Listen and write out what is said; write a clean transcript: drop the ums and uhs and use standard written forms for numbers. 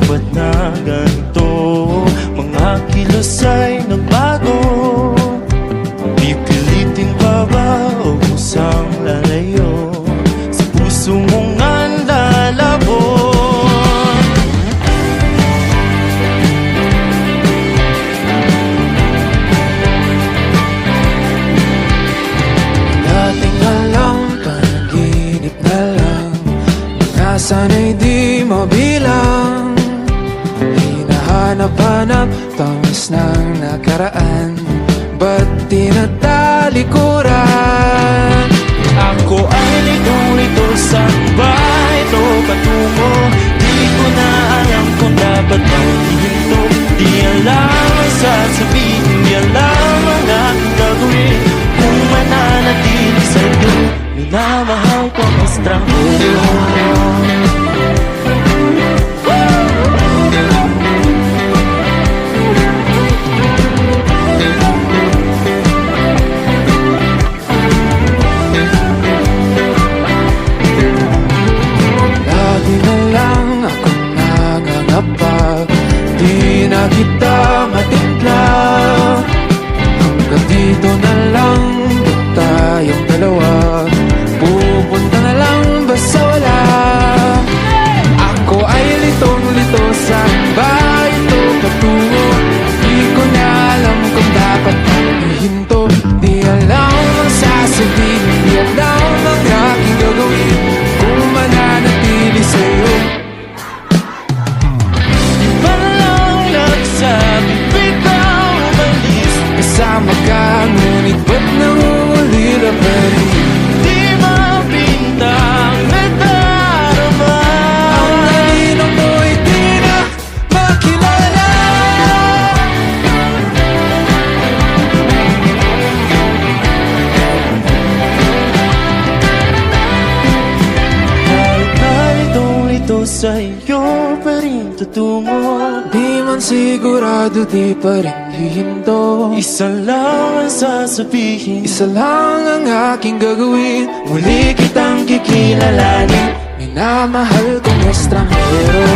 ba't na ganito? Mga kilos ay nagbago. Pipilitin pa ba o kusang lalayo? Sa puso mong lalabo. Dating alam, panaginip na lang, mga sana'y di mabilang. Hinahanap-hanap, tamis ng nakaraan, ba't tinatalikuran? Ako ay lito-lito, saan ba ito patungo? Di ko na alam kung dapat bang hihinto. Di alam ang sasabihin, di alam ang aking gagawin. Kung mananatili sa'yo, minamahal kong estranghero. Di na kita matitla, hanggang dito na lang tayong dalawa. Pupunta na lang basta wala. Ako ay litong-lito, saan ba ito patungo? Di ko na alam kung dapat bang ihinto. Di alam ang sasabihin, di alam ang aking gagawin. Kung mananatili sa'yo, kasama ka, ngunit ba't nangungulila pa rin? Di mapintang nagdarama. Ang talino mo'y di na makilala. Kahit na litong-lito sa'yo pa rin tutungo. Di man sigurado, di pa rin hihinto. Isa lang ang sasabihin, Isa lang ang aking gagawin, muli kitang kikilalanin. Minamahal kong estranghero.